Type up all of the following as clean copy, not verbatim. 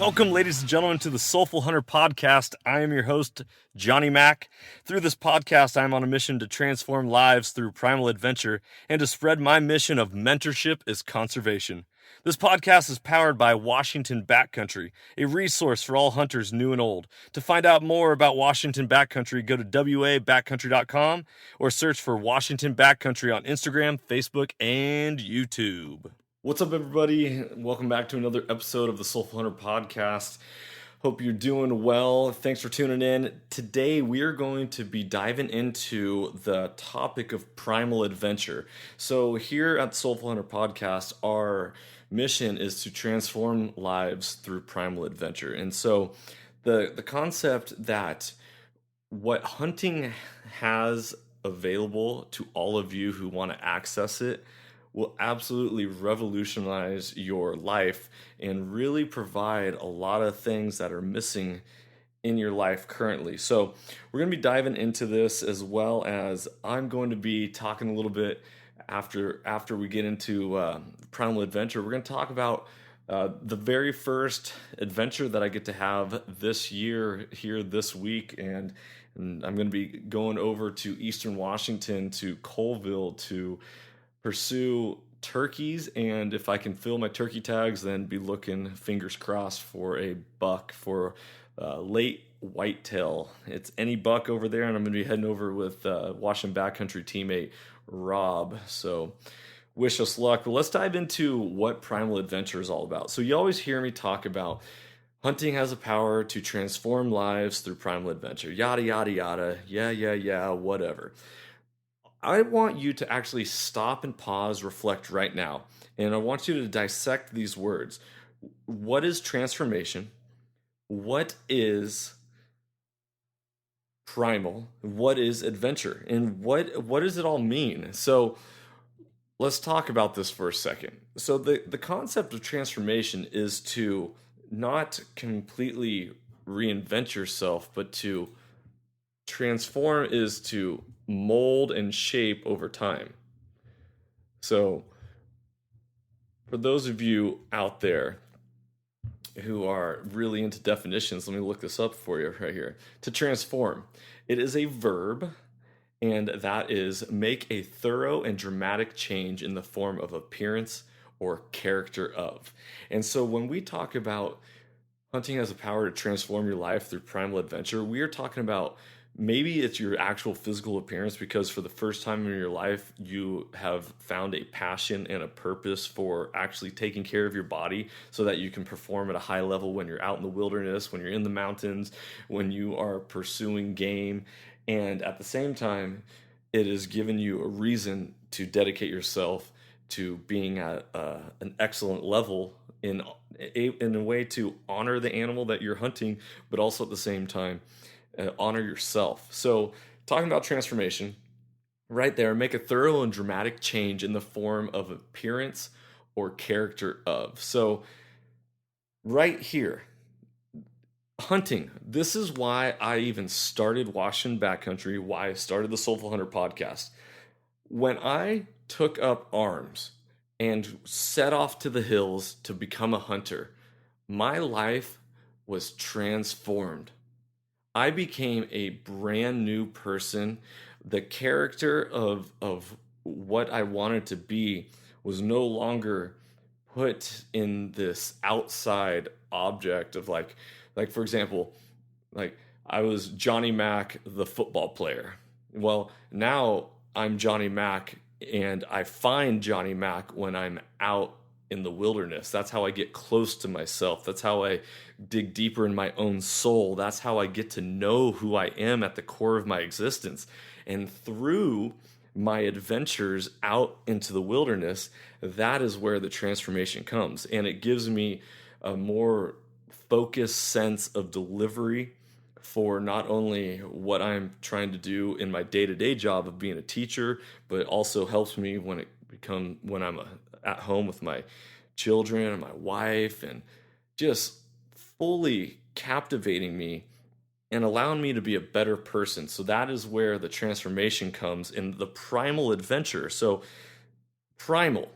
Welcome, ladies and gentlemen, to the Soulful Hunter podcast. I am your host, Johnny Mack. Through this podcast, I am on a mission to transform lives through primal adventure and to spread my mission of mentorship as conservation. This podcast is powered by Washington Backcountry, a resource for all hunters new and old. To find out more about Washington Backcountry, go to wabackcountry.com or search for Washington Backcountry on Instagram, Facebook, and YouTube. What's up, everybody? Welcome back to another episode of the Soulful Hunter podcast. Hope you're doing well. Thanks for tuning in. Today, we are going to be diving into the topic of primal adventure. So here at the Soulful Hunter podcast, our mission is to transform lives through primal adventure. And so the concept that what hunting has available to all of you who want to access it will absolutely revolutionize your life and really provide a lot of things that are missing in your life currently. So we're going to be diving into this, as well as I'm going to be talking a little bit after we get into primal adventure. We're going to talk about the very first adventure that I get to have this year here this week, and I'm going to be going over to Eastern Washington, to Colville, to pursue turkeys, and if I can fill my turkey tags, then be looking, fingers crossed, for a buck for late whitetail. It's any buck over there, and I'm going to be heading over with Washington Backcountry teammate Rob. So wish us luck. But let's dive into what primal adventure is all about. So you always hear me talk about hunting has a power to transform lives through primal adventure. Yada, yada, yada. Yeah, whatever. I want you to actually stop and pause, reflect right now. And I want you to dissect these words. What is transformation? What is primal? What is adventure? And what does it all mean? So let's talk about this for a second. So the concept of transformation is to not completely reinvent yourself, but to transform is to mold and shape over time. So for those of you out there who are really into definitions, let me look this up for you right here. To transform, it is a verb, and that is make a thorough and dramatic change in the form of appearance or character of. And so when we talk about hunting has the power to transform your life through primal adventure, we are talking about maybe it's your actual physical appearance, because for the first time in your life, you have found a passion and a purpose for actually taking care of your body so that you can perform at a high level when you're out in the wilderness, when you're in the mountains, when you are pursuing game. And at the same time, it has given you a reason to dedicate yourself to being at an excellent level in a way to honor the animal that you're hunting, but also at the same time, honor yourself. So talking about transformation, right there, make a thorough and dramatic change in the form of appearance or character of. So right here, hunting, this is why I even started Washington Backcountry, why I started the Soulful Hunter podcast. When I took up arms and set off to the hills to become a hunter, my life was transformed. I became a brand new person. The character of what I wanted to be was no longer put in this outside object of like for example, like I was Johnny Mack, the football player. Well, now I'm Johnny Mack, and I find Johnny Mack when I'm out in the wilderness. That's how I get close to myself. That's how I dig deeper in my own soul. That's how I get to know who I am at the core of my existence. And through my adventures out into the wilderness, that is where the transformation comes. And it gives me a more focused sense of delivery for not only what I'm trying to do in my day-to-day job of being a teacher, but it also helps me when I'm at home with my children and my wife, and just fully captivating me and allowing me to be a better person. So that is where the transformation comes in the primal adventure. So primal,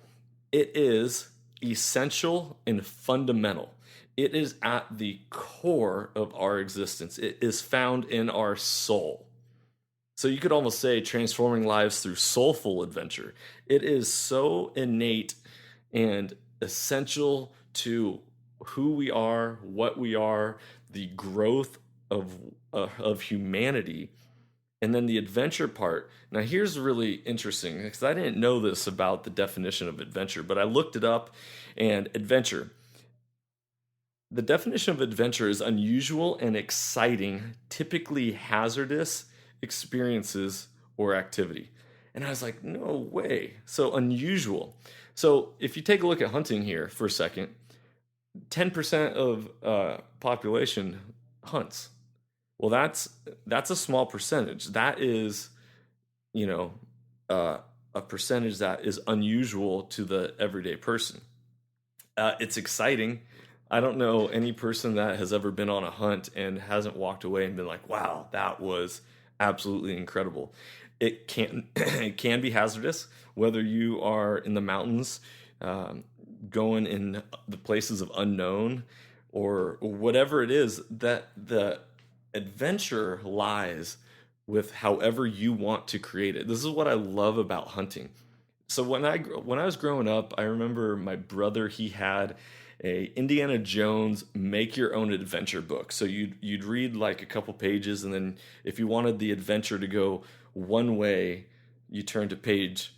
it is essential and fundamental. It is at the core of our existence. It is found in our soul. So you could almost say transforming lives through soulful adventure. It is so innate and essential to who we are, what we are, the growth of humanity, and then the adventure part. Now here's really interesting because I didn't know this about the definition of adventure, but I looked it up, and adventure. The definition of adventure is unusual and exciting, typically hazardous experiences or activity. And I was like, no way. So unusual. So if you take a look at hunting here for a second, 10% of population hunts. Well, that's a small percentage. That is, you know, a percentage that is unusual to the everyday person. It's exciting. I don't know any person that has ever been on a hunt and hasn't walked away and been like, "Wow, that was absolutely incredible." It can it can be hazardous, whether you are in the mountains, going in the places of unknown, or whatever it is. That the adventure lies with however you want to create it. This is what I love about hunting. So when I was growing up, I remember my brother, he had a Indiana Jones make your own adventure book. So you'd read like a couple pages, and then if you wanted the adventure to go one way, you turn to page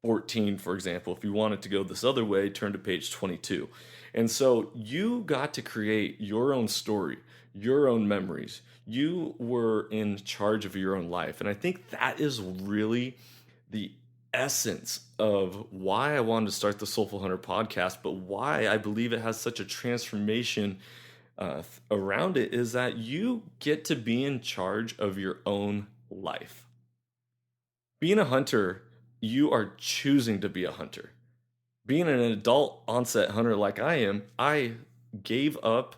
14, for example. If you wanted to go this other way, turn to page 22. And so you got to create your own story, your own memories. You were in charge of your own life. And I think that is really the essence of why I wanted to start the Soulful Hunter podcast, but why I believe it has such a transformation around it, is that you get to be in charge of your own life. Being a hunter, you are choosing to be a hunter. Being an adult onset hunter like I am, I gave up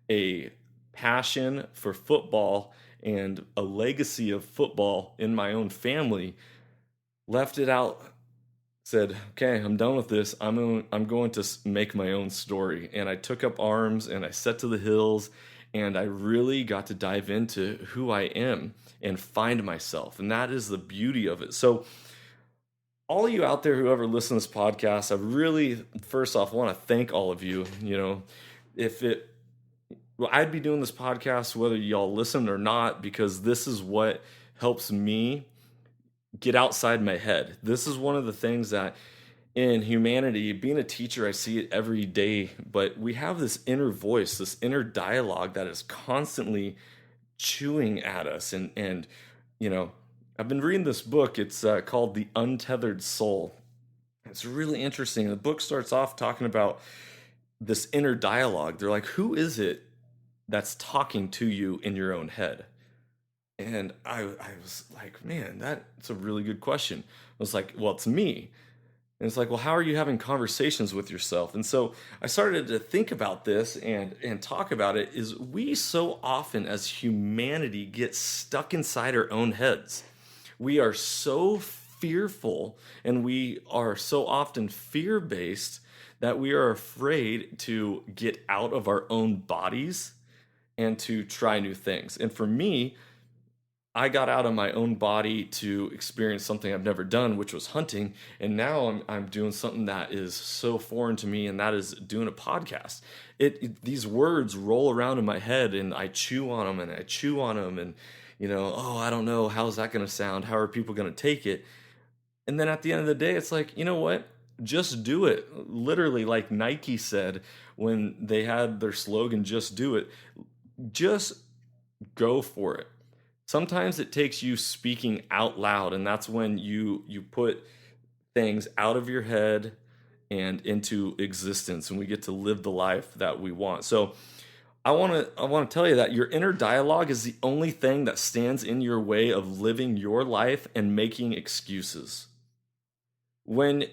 a passion for football and a legacy of football in my own family, left it out, said, okay, I'm done with this. I'm going to make my own story. And I took up arms and I set to the hills, and I really got to dive into who I am and find myself. And that is the beauty of it. So all of you out there who ever listen to this podcast, I really, first off, want to thank all of you. I'd be doing this podcast whether y'all listen or not, because this is what helps me get outside my head. This is one of the things that in humanity, being a teacher, I see it every day, but we have this inner voice, this inner dialogue that is constantly chewing at us. And I've been reading this book. It's called The Untethered Soul. It's really interesting. The book starts off talking about this inner dialogue. They're like, who is it that's talking to you in your own head? And I was like, man, that's a really good question. I was like, well, it's me. And it's like, well, how are you having conversations with yourself? And so I started to think about this and talk about it. Is we so often as humanity get stuck inside our own heads. We are so fearful, and we are so often fear-based that we are afraid to get out of our own bodies and to try new things. And for me, I got out of my own body to experience something I've never done, which was hunting. And now I'm doing something that is so foreign to me, and that is doing a podcast. These words roll around in my head, and I chew on them and I chew on them. And, I don't know, how's that going to sound? How are people going to take it? And then at the end of the day, it's like, you know what? Just do it. Literally, like Nike said when they had their slogan, just do it. Just go for it. Sometimes it takes you speaking out loud, and that's when you put things out of your head and into existence, and we get to live the life that we want. So I want to tell you that your inner dialogue is the only thing that stands in your way of living your life and making excuses. When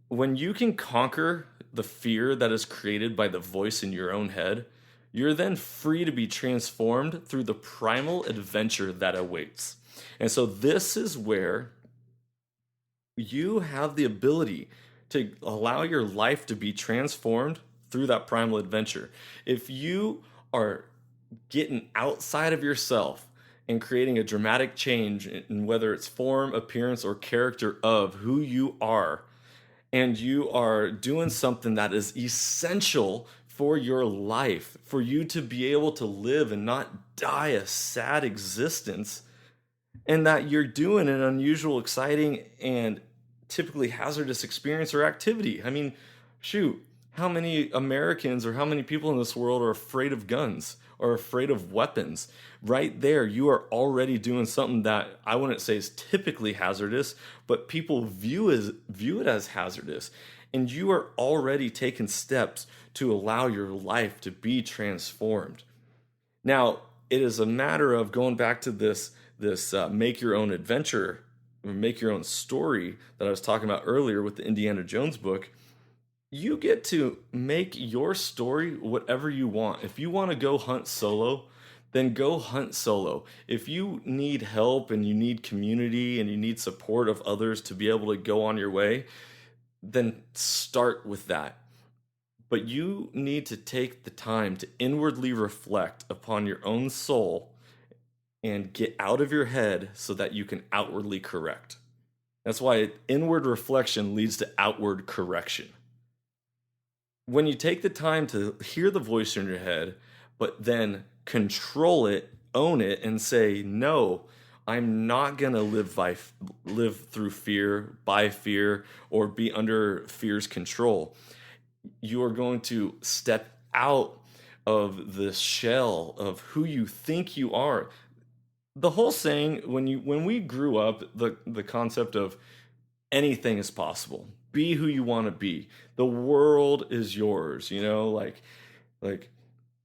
you can conquer the fear that is created by the voice in your own head, you're then free to be transformed through the primal adventure that awaits. And so this is where you have the ability to allow your life to be transformed through that primal adventure. If you are getting outside of yourself and creating a dramatic change in whether it's form, appearance, or character of who you are, and you are doing something that is essential for your life, for you to be able to live and not die a sad existence, and that you're doing an unusual, exciting, and typically hazardous experience or activity. I mean, shoot, how many Americans or how many people in this world are afraid of guns or afraid of weapons? Right there, you are already doing something that I wouldn't say is typically hazardous, but people view it as hazardous. And you are already taking steps to allow your life to be transformed. Now, it is a matter of going back to this make your own adventure, or make your own story that I was talking about earlier with the Indiana Jones book. You get to make your story whatever you want. If you want to go hunt solo, then go hunt solo. If you need help and you need community and you need support of others to be able to go on your way, then start with that. But you need to take the time to inwardly reflect upon your own soul and get out of your head so that you can outwardly correct. That's why inward reflection leads to outward correction. When you take the time to hear the voice in your head, but then control it, own it, and say, no, I'm not going to live through fear, by fear, or be under fear's control. You are going to step out of the shell of who you think you are. The whole saying, when we grew up, the concept of anything is possible. Be who you want to be. The world is yours, like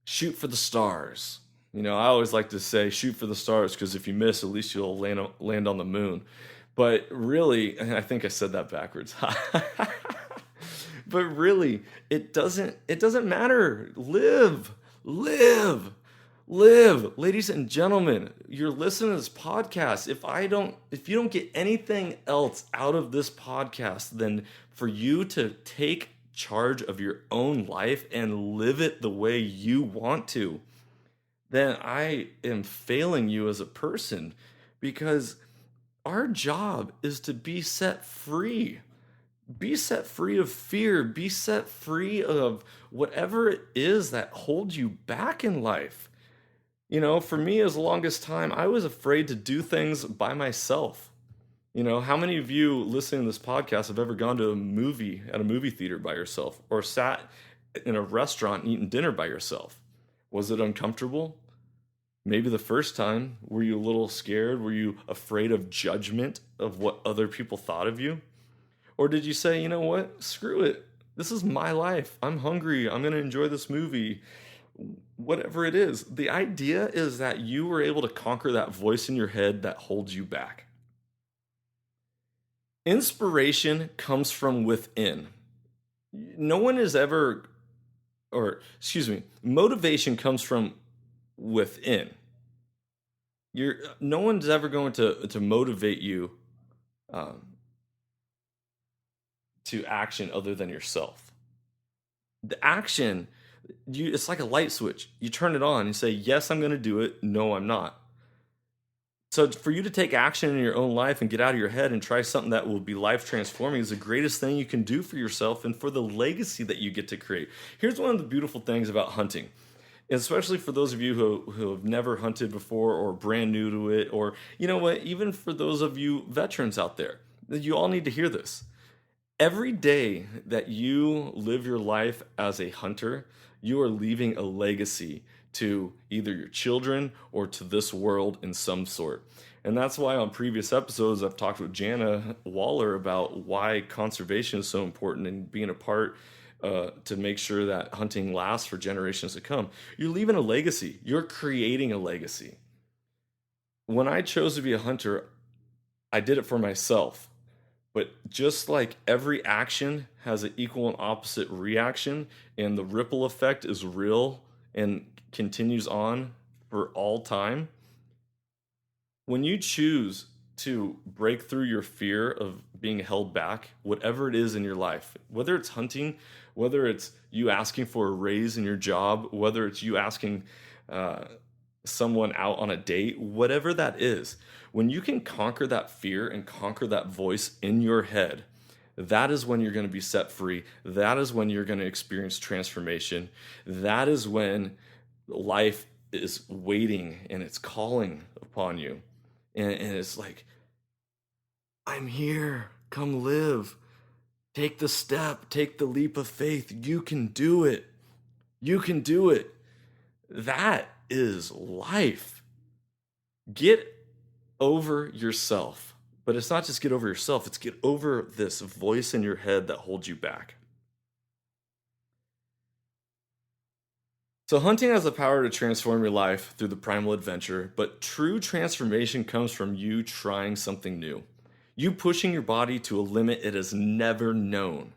shoot for the stars. I always like to say shoot for the stars because if you miss, at least you'll land on the moon. But really, and I think I said that backwards. But really, it doesn't matter. Live. Ladies and gentlemen, you're listening to this podcast. If you don't get anything else out of this podcast than for you to take charge of your own life and live it the way you want to, then I am failing you as a person, because our job is to be set free. Be set free of fear. Be set free of whatever it is that holds you back in life. For me, as the longest time, I was afraid to do things by myself. How many of you listening to this podcast have ever gone to a movie at a movie theater by yourself, or sat in a restaurant and eaten dinner by yourself? Was it uncomfortable? Maybe the first time. Were you a little scared? Were you afraid of judgment of what other people thought of you? Or did you say, you know what? Screw it. This is my life. I'm hungry. I'm going to enjoy this movie. Whatever it is. The idea is that you were able to conquer that voice in your head that holds you back. Inspiration comes from within. Motivation comes from within. No one's ever going to motivate you to action other than yourself. The action, it's like a light switch. You turn it on and say, yes, I'm going to do it. No, I'm not. So for you to take action in your own life and get out of your head and try something that will be life transforming is the greatest thing you can do for yourself and for the legacy that you get to create. Here's one of the beautiful things about hunting, especially for those of you who have never hunted before or brand new to it, or even for those of you veterans out there, you all need to hear this. Every day that you live your life as a hunter, you are leaving a legacy to either your children or to this world in some sort. And that's why on previous episodes, I've talked with Jana Waller about why conservation is so important and being a part to make sure that hunting lasts for generations to come. You're leaving a legacy. You're creating a legacy. When I chose to be a hunter, I did it for myself. But just like every action has an equal and opposite reaction, and the ripple effect is real and continues on for all time, when you choose to break through your fear of being held back, whatever it is in your life, whether it's hunting, whether it's you asking for a raise in your job, whether it's you asking uh, someone out on a date, whatever that is, when you can conquer that fear and conquer that voice in your head, that is when you're going to be set free. That is when you're going to experience transformation. That is when life is waiting and it's calling upon you. And it's like, I'm here. Come live. Take the step. Take the leap of faith. You can do it. You can do it. That is life. Get over yourself. But it's not just get over yourself, it's get over this voice in your head that holds you back. So, hunting has the power to transform your life through the primal adventure, but true transformation comes from you trying something new. You pushing your body to a limit it has never known.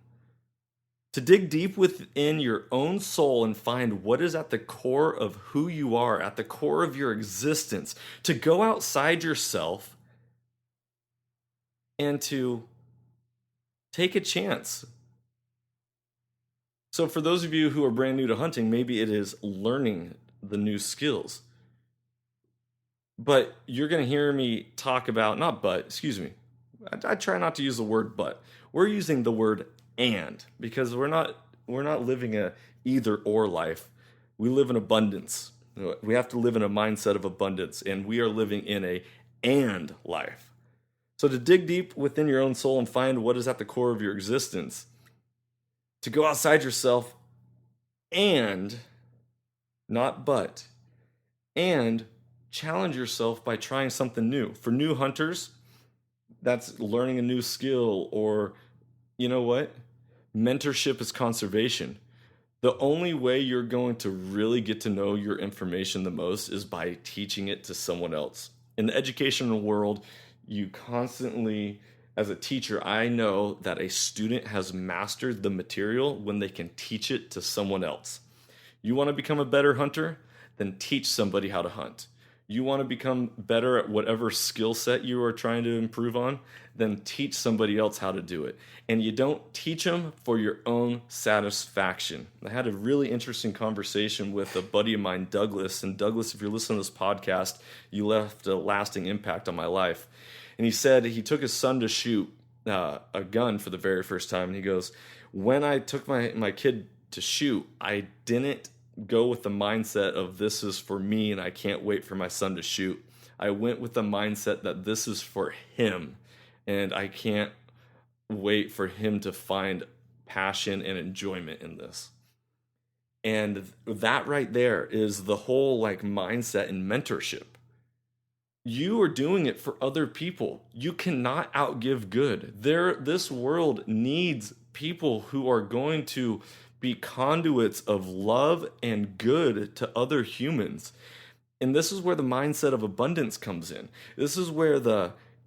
To dig deep within your own soul and find what is at the core of who you are, at the core of your existence. To go outside yourself and to take a chance. So, for those of you who are brand new to hunting, maybe it is learning the new skills. But you're going to hear me talk about, not but, excuse me. I try not to use the word but. We're using the word and because we're not living a either or life. We live in abundance. We have to live in a mindset of abundance, and we are living in a and life. So to dig deep within your own soul and find what is at the core of your existence, to go outside yourself and, not but, and challenge yourself by trying something new. For new hunters, that's learning a new skill, or, you know what? Mentorship is conservation. The only way you're going to really get to know your information the most is by teaching it to someone else. In the educational world, you constantly, as a teacher, I know that a student has mastered the material when they can teach it to someone else. You want to become a better hunter? Then teach somebody how to hunt. You want to become better at whatever skill set you are trying to improve on? Then teach somebody else how to do it. And you don't teach them for your own satisfaction. I had a really interesting conversation with a buddy of mine, Douglas. And Douglas, if you're listening to this podcast, you left a lasting impact on my life. And he said he took his son to shoot a gun for the very first time. And he goes, when I took my kid to shoot, I didn't go with the mindset of this is for me and I can't wait for my son to shoot. I went with the mindset that this is for him and I can't wait for him to find passion and enjoyment in this. And that right there is the whole mindset and mentorship. You are doing it for other people. You cannot outgive good. This world needs people who are going to be conduits of love and good to other humans. And this is where the mindset of abundance comes in. This is where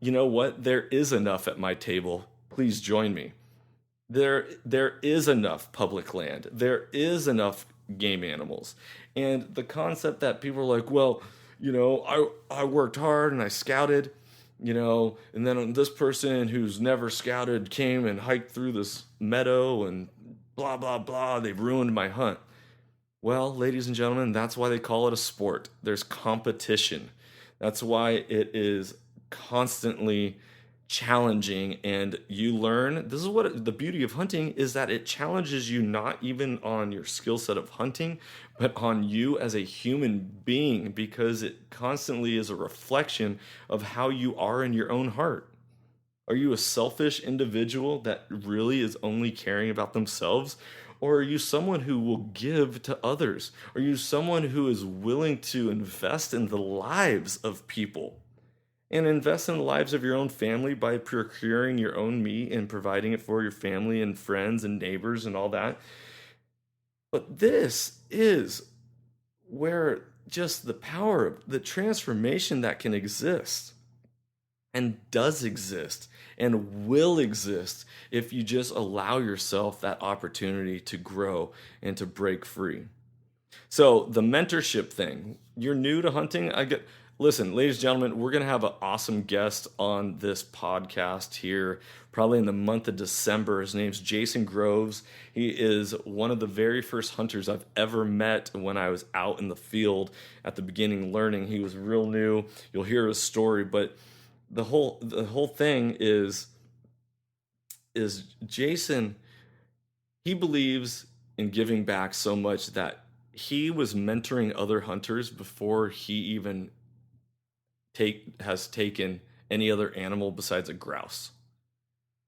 you know what, there is enough at my table. Please join me. There is enough public land. There is enough game animals. And the concept that people are like, well, I worked hard and I scouted, and then this person who's never scouted came and hiked through this meadow and blah, blah, blah, they've ruined my hunt. Well, ladies and gentlemen, that's why they call it a sport. There's competition. That's why it is constantly challenging, and you learn. This is what the beauty of hunting is, that it challenges you not even on your skill set of hunting, but on you as a human being, because it constantly is a reflection of how you are in your own heart. Are you a selfish individual that really is only caring about themselves? Or are you someone who will give to others? Are you someone who is willing to invest in the lives of people? And invest in the lives of your own family by procuring your own meat and providing it for your family and friends and neighbors and all that. But this is where just the power of the transformation that can exist and does exist and will exist if you just allow yourself that opportunity to grow and to break free. So the mentorship thing, you're new to hunting. Listen, ladies and gentlemen, we're going to have an awesome guest on this podcast here, probably in the month of December. His name's Jason Groves. He is one of the very first hunters I've ever met when I was out in the field at the beginning learning. He was real new. You'll hear his story, but the whole thing is Jason, he believes in giving back so much that he was mentoring other hunters before he even has taken any other animal besides a grouse.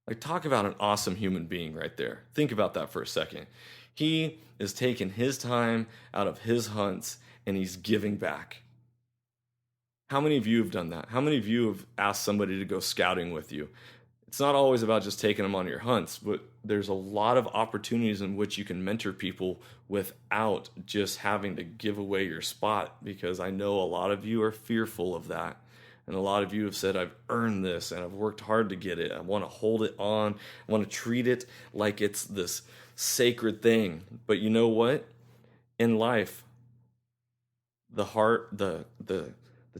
Like, talk about an awesome human being right there. Think about that for a second. He is taking his time out of his hunts and he's giving back. How many of you have done that? How many of you have asked somebody to go scouting with you? It's not always about just taking them on your hunts, but there's a lot of opportunities in which you can mentor people without just having to give away your spot, because I know a lot of you are fearful of that. And a lot of you have said, I've earned this and I've worked hard to get it. I want to hold it on. I want to treat it like it's this sacred thing. But you know what? In life, the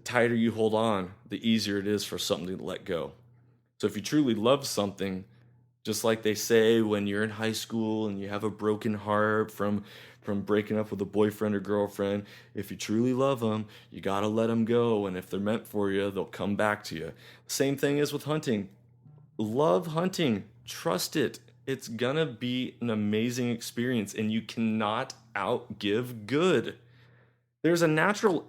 tighter you hold on, the easier it is for something to let go. So if you truly love something, just like they say when you're in high school and you have a broken heart from breaking up with a boyfriend or girlfriend, if you truly love them, you got to let them go. And if they're meant for you, they'll come back to you. Same thing is with hunting. Love hunting. Trust it. It's going to be an amazing experience, and you cannot outgive good. There's a natural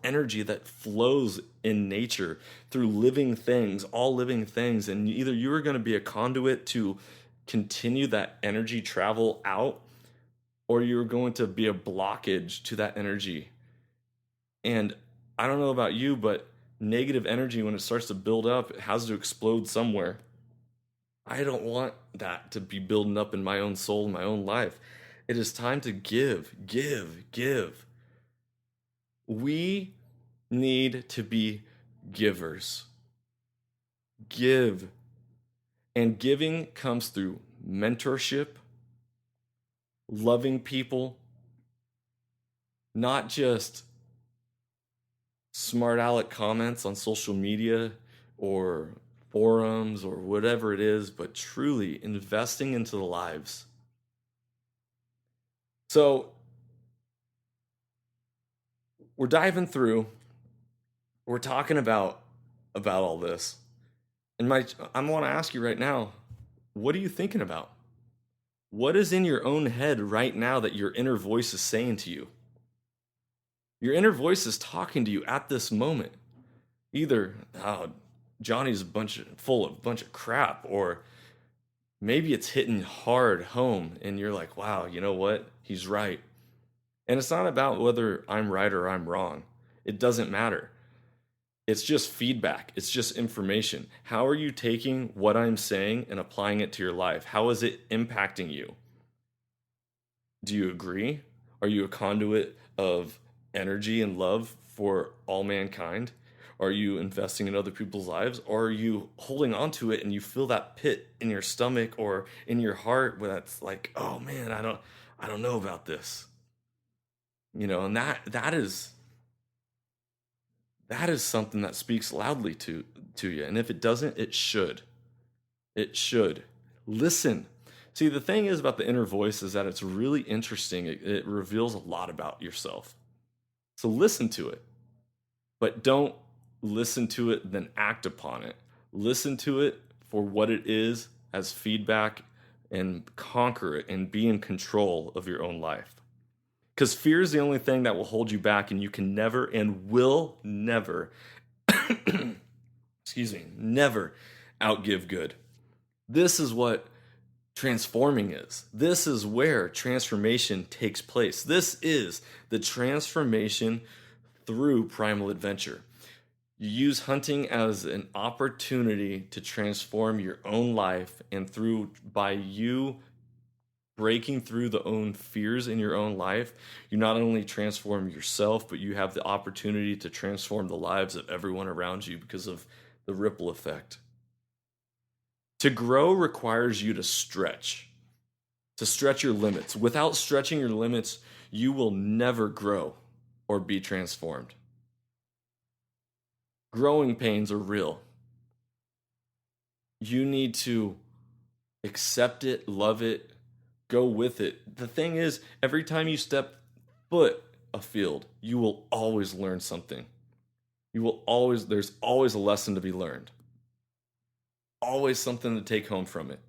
energy that flows in nature through living things, all living things, and either you are going to be a conduit to continue that energy travel out, or you're going to be a blockage to that energy. And I don't know about you, but negative energy, when it starts to build up, it has to explode somewhere. I don't want that to be building up in my own soul, in my own life. It is time to give. We need to be givers. Give. And giving comes through mentorship, loving people, not just smart aleck comments on social media or forums or whatever it is, but truly investing into the lives. So we're diving through, we're talking about all this. And I want to ask you right now, what are you thinking about? What is in your own head right now that your inner voice is saying to you? Your inner voice is talking to you at this moment. Either, oh, Johnny's full of a bunch of crap, or maybe it's hitting hard home and you're like, wow, you know what? He's right. And it's not about whether I'm right or I'm wrong. It doesn't matter. It's just feedback. It's just information. How are you taking what I'm saying and applying it to your life? How is it impacting you? Do you agree? Are you a conduit of energy and love for all mankind? Are you investing in other people's lives? Or are you holding on to it and you feel that pit in your stomach or in your heart where that's like, oh man, I don't know about this. You know, and that is something that speaks loudly to you. And if it doesn't, it should. It should. Listen. See, the thing is about the inner voice is that it's really interesting. It reveals a lot about yourself. So listen to it. But don't listen to it, then act upon it. Listen to it for what it is as feedback and conquer it and be in control of your own life. Because fear is the only thing that will hold you back, and you can never and will never, never outgive good. This is what transforming is. This is where transformation takes place. This is the transformation through primal adventure. You use hunting as an opportunity to transform your own life, and by you breaking through the own fears in your own life, you not only transform yourself, but you have the opportunity to transform the lives of everyone around you because of the ripple effect. To grow requires you to stretch your limits. Without stretching your limits, you will never grow or be transformed. Growing pains are real. You need to accept it, love it, go with it. The thing is, every time you step foot a field, you will always learn something. There's always a lesson to be learned. Always something to take home from it.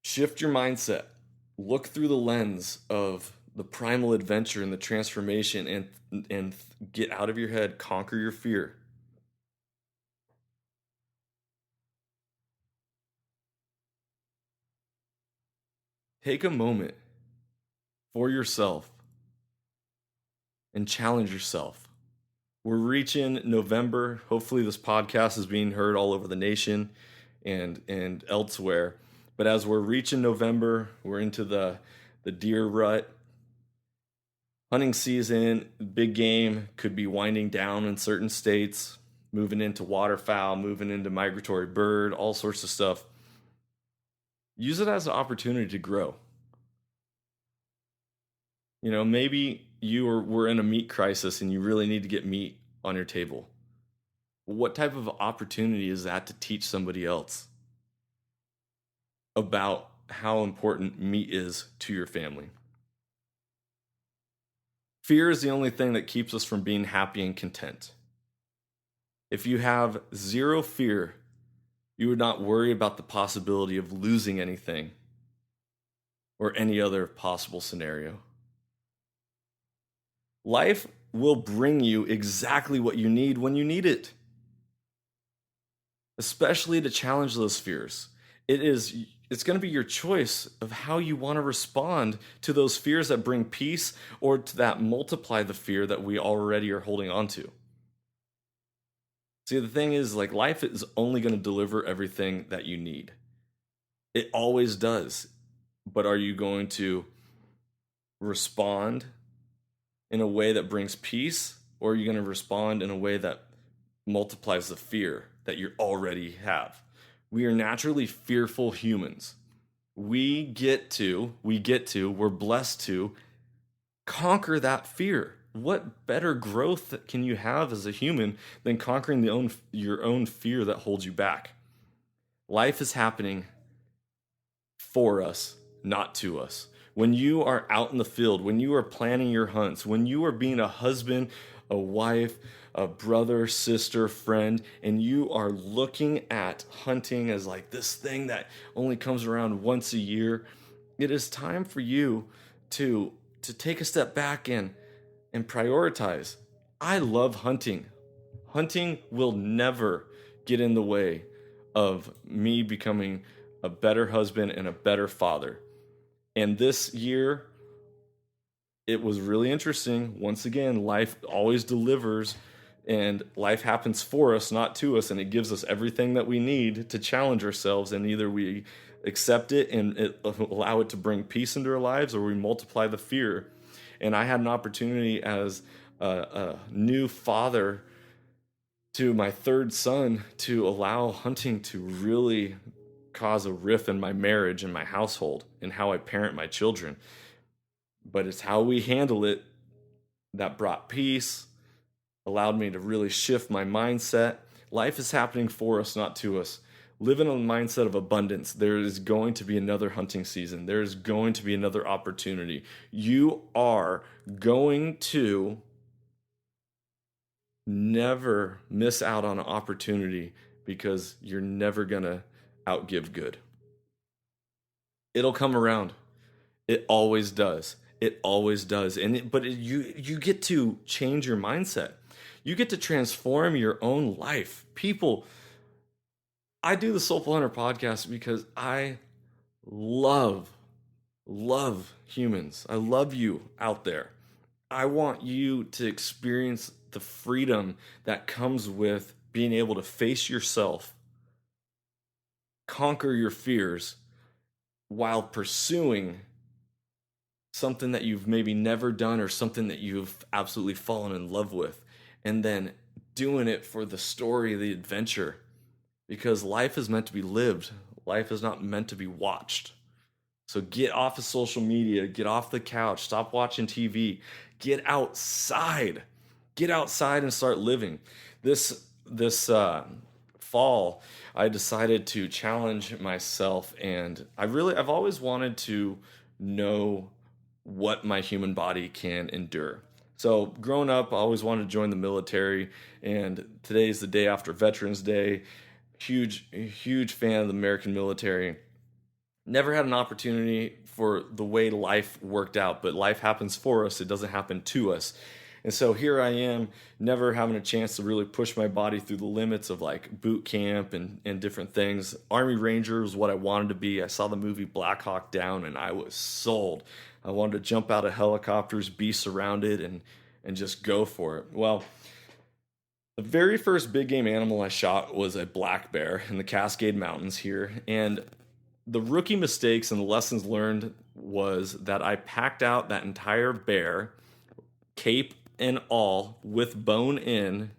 Shift your mindset. Look through the lens of the primal adventure and the transformation and get out of your head, conquer your fear. Take a moment for yourself and challenge yourself. We're reaching November. Hopefully this podcast is being heard all over the nation and elsewhere. But as we're reaching November, we're into the deer rut. Hunting season, big game could be winding down in certain states, moving into waterfowl, moving into migratory bird, all sorts of stuff. Use it as an opportunity to grow. Maybe we're in a meat crisis and you really need to get meat on your table. What type of opportunity is that to teach somebody else about how important meat is to your family? Fear is the only thing that keeps us from being happy and content. If you have zero fear, you would not worry about the possibility of losing anything or any other possible scenario. Life will bring you exactly what you need when you need it, especially to challenge those fears. It's going to be your choice of how you want to respond to those fears that bring peace or to that multiply the fear that we already are holding on to. See, the thing is, life is only going to deliver everything that you need. It always does. But are you going to respond in a way that brings peace, or are you going to respond in a way that multiplies the fear that you already have? We are naturally fearful humans. We're blessed to conquer that fear. What better growth can you have as a human than conquering your own fear that holds you back? Life is happening for us, not to us. When you are out in the field, when you are planning your hunts, when you are being a husband, a wife, a brother, sister, friend, and you are looking at hunting as this thing that only comes around once a year, it is time for you to take a step back and prioritize. I love hunting. Hunting will never get in the way of me becoming a better husband and a better father. And this year, it was really interesting. Once again, life always delivers, and life happens for us, not to us, and it gives us everything that we need to challenge ourselves, and either we accept it and allow it to bring peace into our lives, or we multiply the fear. And I had an opportunity as a new father to my third son to allow hunting to really cause a rift in my marriage and my household and how I parent my children. But it's how we handle it that brought peace, allowed me to really shift my mindset. Life is happening for us, not to us. Live in a mindset of abundance. There is going to be another hunting season. There is going to be another opportunity. You are going to never miss out on an opportunity because you're never going to outgive good. It'll come around. It always does. It always does. You get to change your mindset. You get to transform your own life. People, I do the Soulful Hunter podcast because I love humans. I love you out there. I want you to experience the freedom that comes with being able to face yourself, conquer your fears, while pursuing something that you've maybe never done or something that you've absolutely fallen in love with, and then doing it for the story, the adventure, because life is meant to be lived. Life is not meant to be watched. So get off of social media, get off the couch, stop watching TV, get outside, get outside and start living. This fall, I decided to challenge myself, and I've always wanted to know what my human body can endure. So growing up, I always wanted to join the military, and today's the day after Veterans Day. Huge fan of the American military. Never had an opportunity for the way life worked out, but life happens for us, it doesn't happen to us. And so here I am, never having a chance to really push my body through the limits of like boot camp and different things. Army Ranger was what I wanted to be. I saw the movie Black Hawk Down and I was sold. I wanted to jump out of helicopters, be surrounded, and just go for it. Well, the very first big game animal I shot was a black bear in the Cascade Mountains here. And the rookie mistakes and the lessons learned was that I packed out that entire bear, cape and all, with bone in,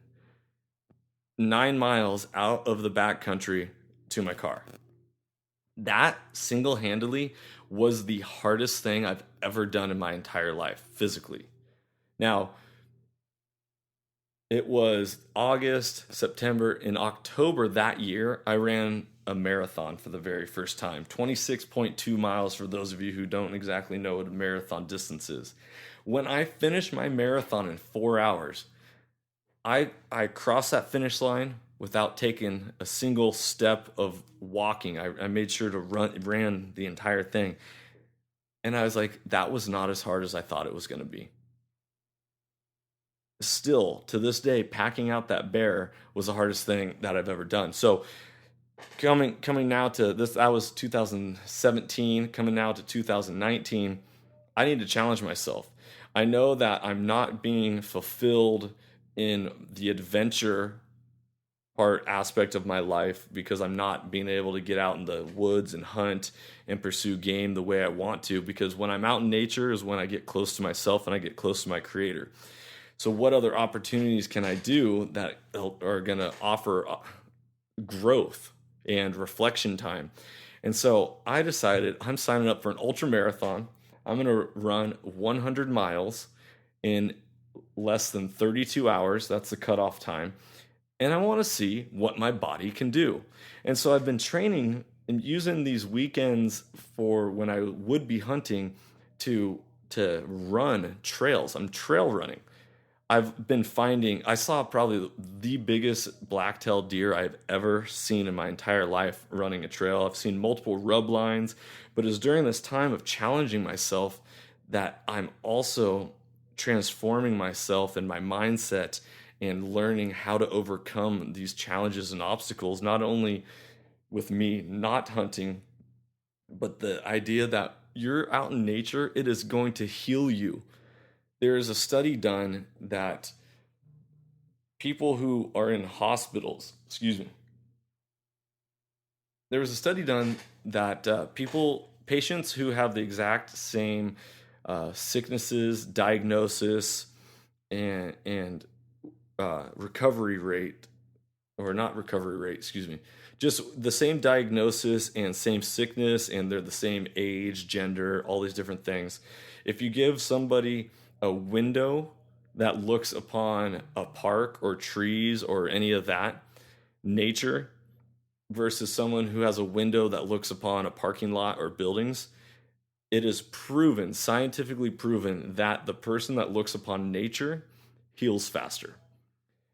9 miles out of the backcountry to my car. That single-handedly was the hardest thing I've ever done in my entire life, physically. Now, it was August, September, in October that year, I ran a marathon for the very first time. 26.2 miles for those of you who don't exactly know what a marathon distance is. When I finished my marathon in 4 hours, I crossed that finish line without taking a single step of walking. I made sure to ran the entire thing. And I was like, that was not as hard as I thought it was going to be. Still, to this day, packing out that bear was the hardest thing that I've ever done. So coming now to this, that was 2017, coming now to 2019, I need to challenge myself. I know that I'm not being fulfilled in the adventure part aspect of my life because I'm not being able to get out in the woods and hunt and pursue game the way I want to, because when I'm out in nature is when I get close to myself and I get close to my creator. So what other opportunities can I do that are going to offer growth and reflection time? And so I decided I'm signing up for an ultra marathon. I'm going to run 100 miles in less than 32 hours. That's the cutoff time. And I want to see what my body can do. And so I've been training and using these weekends for when I would be hunting to run trails. I'm trail running. I've been finding, I saw probably the biggest black-tailed deer I've ever seen in my entire life running a trail. I've seen multiple rub lines, but it's during this time of challenging myself that I'm also transforming myself and my mindset and learning how to overcome these challenges and obstacles, not only with me not hunting, but the idea that you're out in nature, it is going to heal you. There is a study done that people who are in hospitals, there was a study done that patients who have the exact same sicknesses, diagnosis, and recovery rate, or not recovery rate, just the same diagnosis and same sickness, and they're the same age, gender, all these different things. If you give somebody a window that looks upon a park or trees or any of that nature versus someone who has a window that looks upon a parking lot or buildings, it is proven, scientifically proven, that the person that looks upon nature heals faster.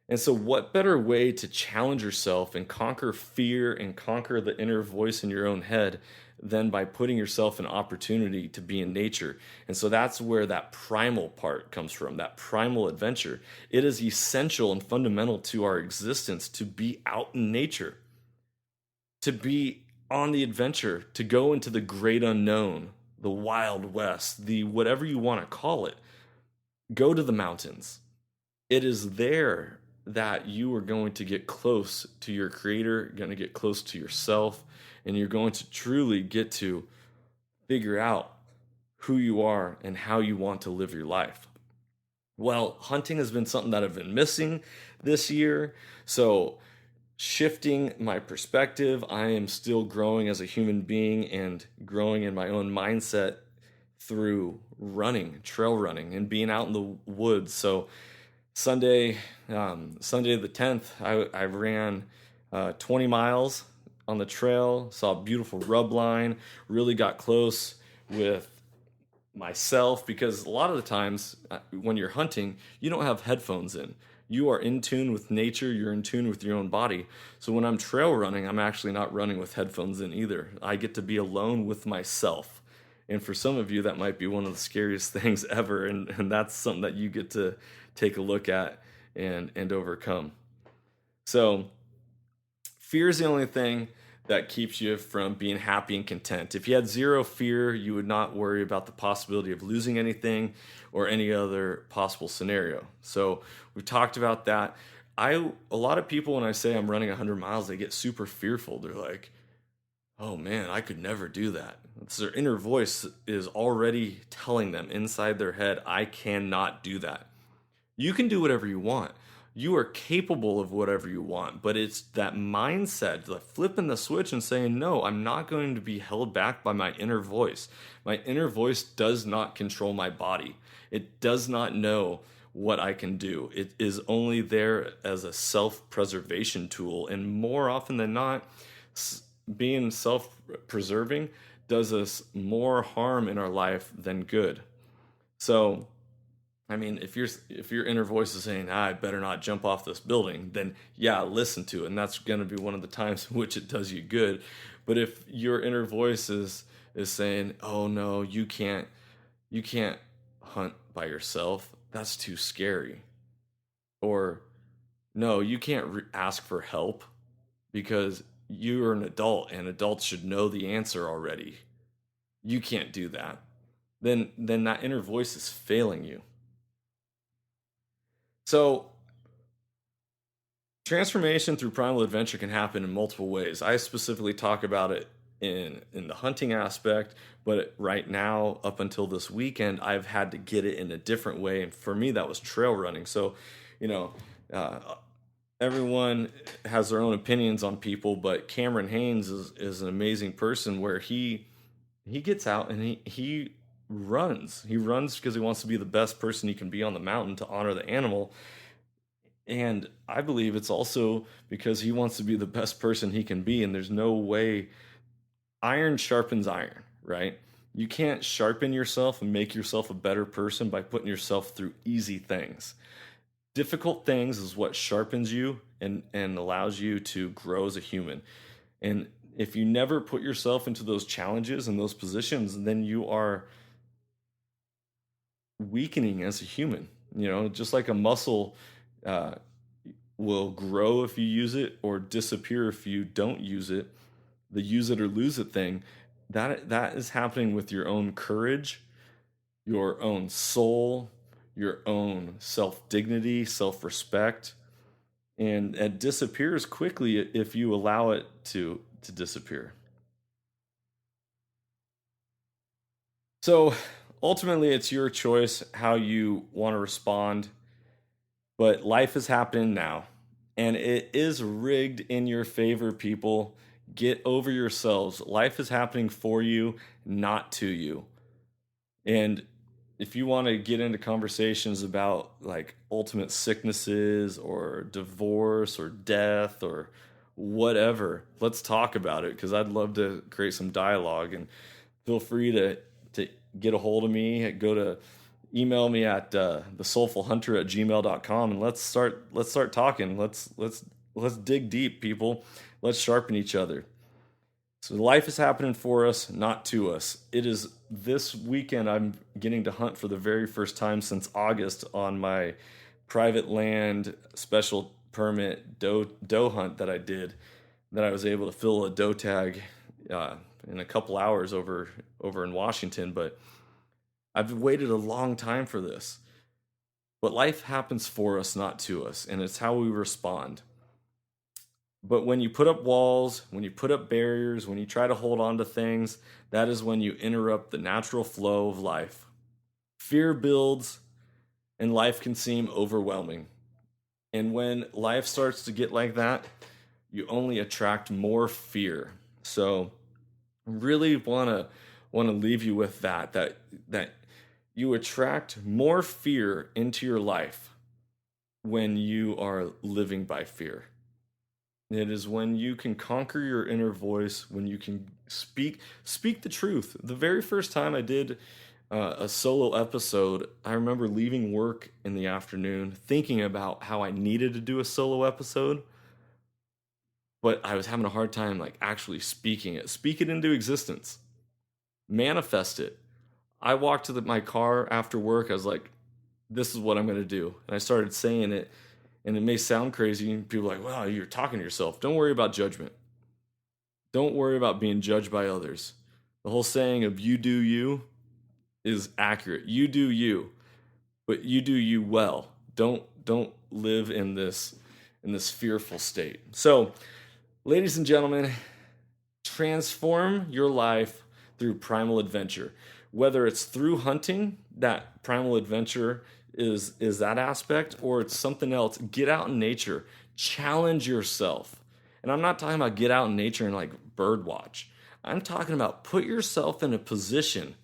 And so what better way to challenge yourself and conquer fear and conquer the inner voice in your own head than by putting yourself in opportunity to be in nature? And so that's where that primal part comes from, that primal adventure. It is essential and fundamental to our existence to be out in nature, to be on the adventure, to go into the great unknown, the Wild West, the whatever you want to call it. Go to the mountains. It is there that you are going to get close to your creator, going to get close to yourself, and you're going to truly get to figure out who you are and how you want to live your life. Well, hunting has been something that I've been missing this year. So shifting my perspective, I am still growing as a human being and growing in my own mindset through running, trail running, and being out in the woods. So Sunday, Sunday the 10th, I ran 20 miles on the trail, saw a beautiful rub line, really got close with myself because a lot of the times when you're hunting, you don't have headphones in. You are in tune with nature, you're in tune with your own body. So when I'm trail running, I'm actually not running with headphones in either. I get to be alone with myself. And for some of you, that might be one of the scariest things ever. And that's something that you get to take a look at and overcome. So fear is the only thing that keeps you from being happy and content. If you had zero fear, you would not worry about the possibility of losing anything or any other possible scenario. So we talked about that. A lot of people, when I say I'm running 100 miles, they get super fearful. They're like, "Oh man, I could never do that." It's their inner voice is already telling them inside their head, "I cannot do that." You can do whatever you want. You are capable of whatever you want, but it's that mindset, like flipping the switch and saying, no, I'm not going to be held back by my inner voice. My inner voice does not control my body. It does not know what I can do. It is only there as a self-preservation tool. And more often than not, being self-preserving does us more harm in our life than good. So, I mean, if your inner voice is saying, I better not jump off this building, then yeah, listen to it. And that's going to be one of the times in which it does you good. But if your inner voice is saying, oh no, you can't hunt by yourself. That's too scary. Or no, you can't ask for help because you're an adult and adults should know the answer already. You can't do that. Then that inner voice is failing you. So transformation through primal adventure can happen in multiple ways. I specifically talk about it in the hunting aspect, but right now, up until this weekend, I've had to get it in a different way, and for me, that was trail running. So, you know, uh, everyone has their own opinions on people, but Cameron Haynes is an amazing person where he gets out and he runs. He runs because he wants to be the best person he can be on the mountain to honor the animal. And I believe it's also because he wants to be the best person he can be. And there's no way iron sharpens iron, right? You can't sharpen yourself and make yourself a better person by putting yourself through easy things. Difficult things is what sharpens you and allows you to grow as a human. And if you never put yourself into those challenges and those positions, then you are weakening as a human. You know, just like a muscle uh, will grow if you use it or disappear if you don't use it, the use it or lose it thing, that is happening with your own courage, your own soul, your own self-dignity, self-respect, and it disappears quickly if you allow it to disappear. So ultimately it's your choice how you want to respond, but life is happening now and it is rigged in your favor, people. Get over yourselves. Life is happening for you, not to you. And if you want to get into conversations about like ultimate sicknesses or divorce or death or whatever, let's talk about it because I'd love to create some dialogue. And feel free to get a hold of me. Go to email me at thesoulfulhunter@gmail.com and let's start talking. Let's dig deep, people. Let's sharpen each other. So life is happening for us, not to us. It is this weekend I'm getting to hunt for the very first time since August on my private land special permit doe hunt that I did. That I was able to fill a doe tag in a couple hours over in Washington. But I've waited a long time for this. But life happens for us, not to us, and it's how we respond. But when you put up walls, when you put up barriers, when you try to hold on to things, that is when you interrupt the natural flow of life. Fear builds, and life can seem overwhelming. And when life starts to get like that, you only attract more fear. So, really want to leave you with that you attract more fear into your life when you are living by fear. It is when you can conquer your inner voice, when you can speak the truth. The very first time I did a solo episode, I remember leaving work in the afternoon, thinking about how I needed to do a solo episode, but I was having a hard time like actually speak it into existence, manifest it. I walked to my car after work. I was like, "This is what I'm going to do," and I started saying it. And it may sound crazy. People are like, "Wow, you're talking to yourself." Don't worry about judgment. Don't worry about being judged by others. The whole saying of "you do you" is accurate. You do you, but you do you well. Don't live in this fearful state. So, ladies and gentlemen, transform your life through primal adventure. Whether it's through hunting, that primal adventure is that aspect, or it's something else. Get out in nature, challenge yourself. And I'm not talking about get out in nature and like bird watch. I'm talking about put yourself in a position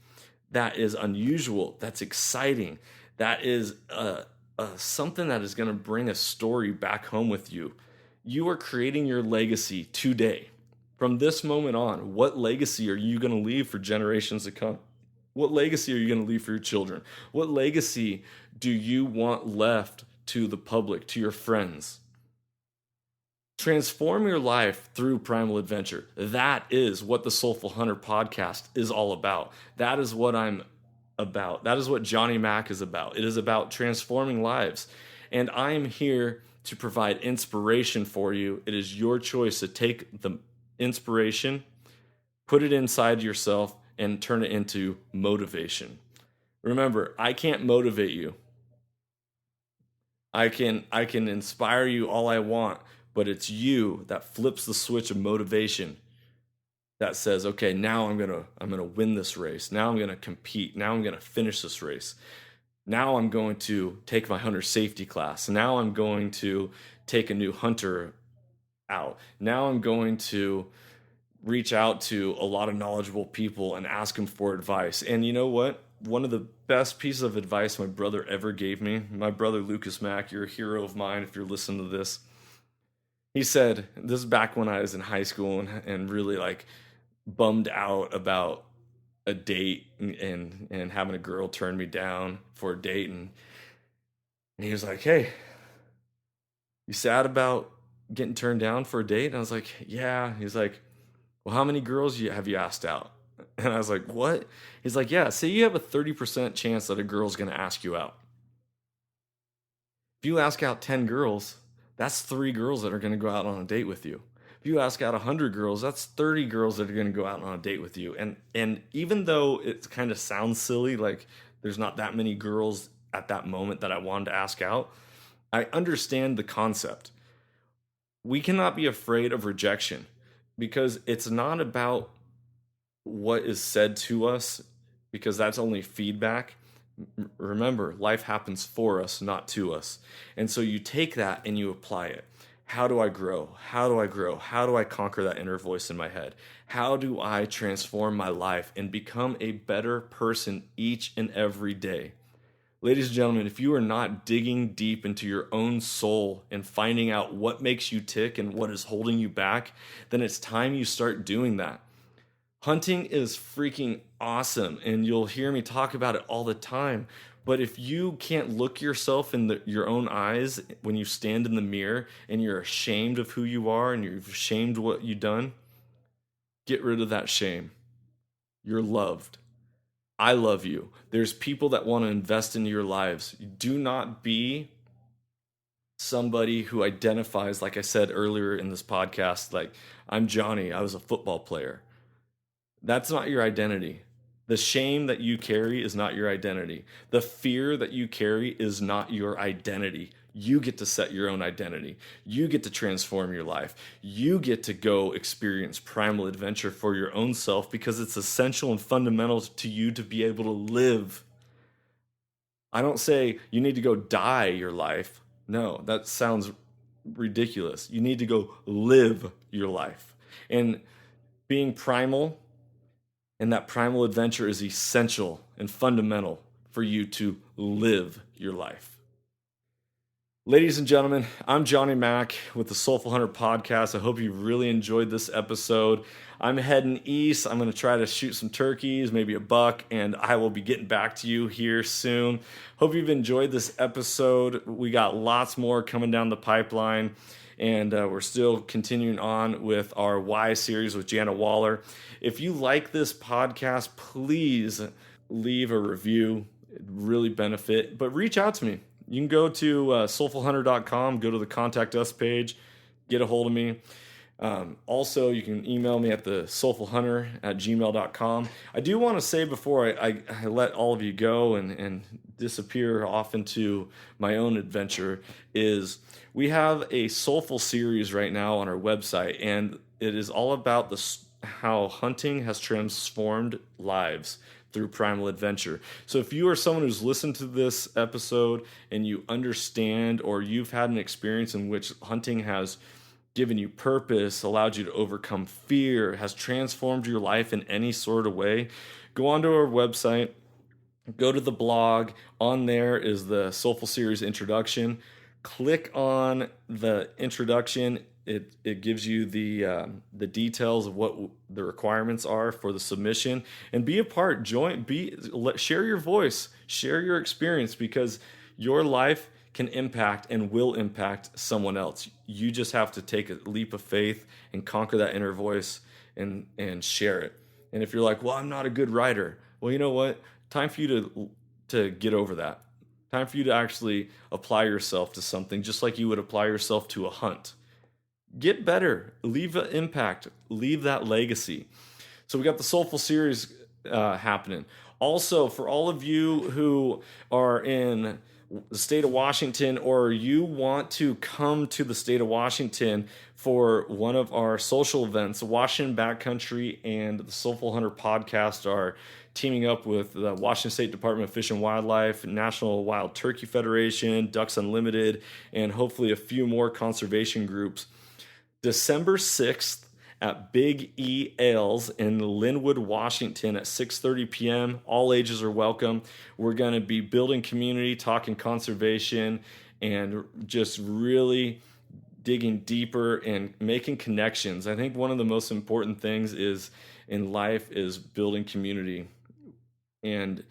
that is unusual, that's exciting, that is something that is going to bring a story back home with you. You are creating your legacy today. From this moment on, what legacy are you going to leave for generations to come? What legacy are you going to leave for your children? What legacy do you want left to the public, to your friends? Transform your life through primal adventure. That is what the Soulful Hunter podcast is all about. That is what I'm about. That is what Johnny Mac is about. It is about transforming lives. And I am here to provide inspiration for you. It is your choice to take the inspiration, put it inside yourself, and turn it into motivation. Remember, I can't motivate you. I can inspire you all I want, but it's you that flips the switch of motivation that says, "Okay, now I'm going to win this race. Now I'm going to compete. Now I'm going to finish this race. Now I'm going to take my hunter safety class. Now I'm going to take a new hunter out. Now I'm going to reach out to a lot of knowledgeable people and ask them for advice." And you know what? One of the best pieces of advice my brother ever gave me, my brother Lucas Mack, you're a hero of mine if you're listening to this. He said, this is back when I was in high school and really like bummed out about a date and having a girl turn me down for a date. And he was like, "Hey, you sad about getting turned down for a date?" And I was like, "Yeah." He's like, "Well, how many girls have you asked out?" And I was like, "What?" He's like, "Yeah, say you have a 30% chance that a girl's going to ask you out. If you ask out 10 girls, that's 3 girls that are going to go out on a date with you. If you ask out 100 girls, that's 30 girls that are going to go out on a date with you." And even though it kind of sounds silly, like there's not that many girls at that moment that I wanted to ask out, I understand the concept. We cannot be afraid of rejection because it's not about what is said to us, because that's only feedback. Remember, life happens for us, not to us. And so you take that and you apply it. How do I grow? How do I grow? How do I conquer that inner voice in my head? How do I transform my life and become a better person each and every day? Ladies and gentlemen, if you are not digging deep into your own soul and finding out what makes you tick and what is holding you back, then it's time you start doing that. Hunting is freaking awesome, and you'll hear me talk about it all the time. But if you can't look yourself in your own eyes when you stand in the mirror and you're ashamed of who you are and you're ashamed of what you've done, get rid of that shame. You're loved. I love you. There's people that want to invest into your lives. Do not be somebody who identifies, like I said earlier in this podcast, like, "I'm Johnny, I was a football player." That's not your identity. The shame that you carry is not your identity. The fear that you carry is not your identity. You get to set your own identity. You get to transform your life. You get to go experience primal adventure for your own self because it's essential and fundamental to you to be able to live. I don't say you need to go die your life. No, that sounds ridiculous. You need to go live your life. And being primal and that primal adventure is essential and fundamental for you to live your life. Ladies and gentlemen, I'm Johnny Mack with the Soulful Hunter podcast. I hope you really enjoyed this episode. I'm heading east. I'm going to try to shoot some turkeys, maybe a buck, and I will be getting back to you here soon. Hope you've enjoyed this episode. We got lots more coming down the pipeline, and we're still continuing on with our Y series with Jana Waller. If you like this podcast, please leave a review. It'd really benefit, but reach out to me. You can go to soulfulhunter.com, go to the contact us page, get a hold of me. Also, you can email me at the soulfulhunter@gmail.com. I do want to say before I let all of you go and disappear off into my own adventure is we have a soulful series right now on our website, and it is all about how hunting has transformed lives through Primal Adventure. So if you are someone who's listened to this episode and you understand, or you've had an experience in which hunting has given you purpose, allowed you to overcome fear, has transformed your life in any sort of way, go onto our website, go to the blog. On there is the Soulful Series introduction. Click on the introduction. It gives you the details of what the requirements are for the submission, and be a part. Share your voice, share your experience, because your life can impact and will impact someone else. You just have to take a leap of faith and conquer that inner voice and share it. And if you're like, well, I'm not a good writer, well, you know what? Time for you to get over that. Time for you to actually apply yourself to something, just like you would apply yourself to a hunt. Get better, leave an impact, leave that legacy. So we got the Soulful series happening. Also, for all of you who are in the state of Washington, or you want to come to the state of Washington for one of our social events, Washington Backcountry and the Soulful Hunter podcast are teaming up with the Washington State Department of Fish and Wildlife, National Wild Turkey Federation, Ducks Unlimited, and hopefully a few more conservation groups. December 6th at Big E Ales in Linwood, Washington at 6:30 p.m. All ages are welcome. We're going to be building community, talking conservation, and just really digging deeper and making connections. I think one of the most important things in life is building community. And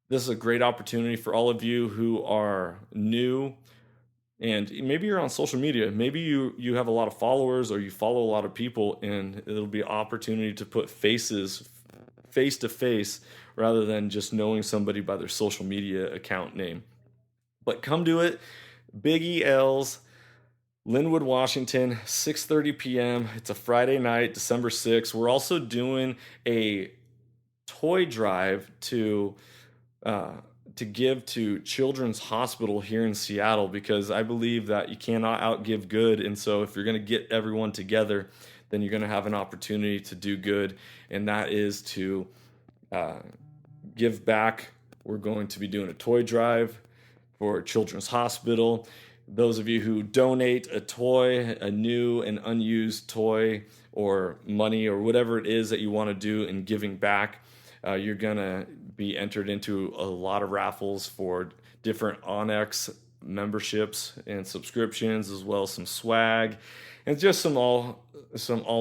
this is a great opportunity for all of you who are new. And maybe you're on social media. Maybe you have a lot of followers, or you follow a lot of people, and it'll be an opportunity to put faces face to face rather than just knowing somebody by their social media account name. But come to it. Big E L's, Linwood, Washington, 6:30 p.m. It's a Friday night, December 6th. We're also doing a toy drive to give to Children's Hospital here in Seattle, because I believe that you cannot outgive good. And so if you're going to get everyone together, then you're going to have an opportunity to do good, and that is to give back. We're going to be doing a toy drive for Children's Hospital. Those of you who donate a toy, a new and unused toy, or money, or whatever it is that you want to do in giving back, you're going to be entered into a lot of raffles for different Onyx memberships and subscriptions, as well as some swag and just some all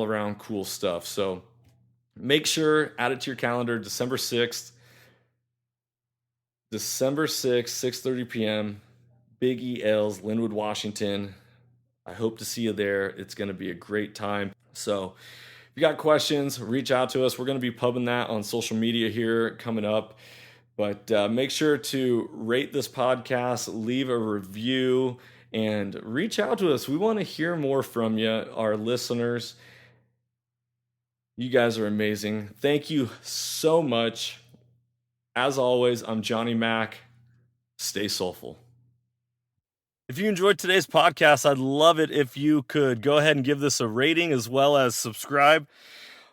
around cool stuff. So make sure, add it to your calendar, December 6th, 6:30 p.m., Big E L's, Linwood, Washington. I hope to see you there. It's going to be a great time. So if you got questions, reach out to us. We're going to be pubbing that on social media here coming up. But make sure to rate this podcast, leave a review, and reach out to us. We want to hear more from you, our listeners. You guys are amazing. Thank you so much. As always, I'm Johnny Mack. Stay soulful. If you enjoyed today's podcast, I'd love it if you could go ahead and give this a rating, as well as subscribe.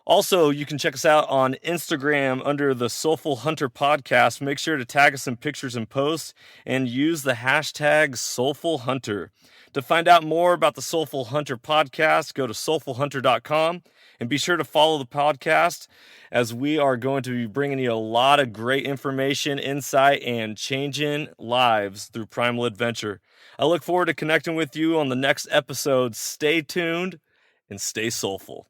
Also, you can check us out on Instagram under the Soulful Hunter Podcast. Make sure to tag us in pictures and posts, and use the hashtag Soulful Hunter. To find out more about the Soulful Hunter Podcast, go to soulfulhunter.com. And be sure to follow the podcast, as we are going to be bringing you a lot of great information, insight, and changing lives through Primal Adventure. I look forward to connecting with you on the next episode. Stay tuned and stay soulful.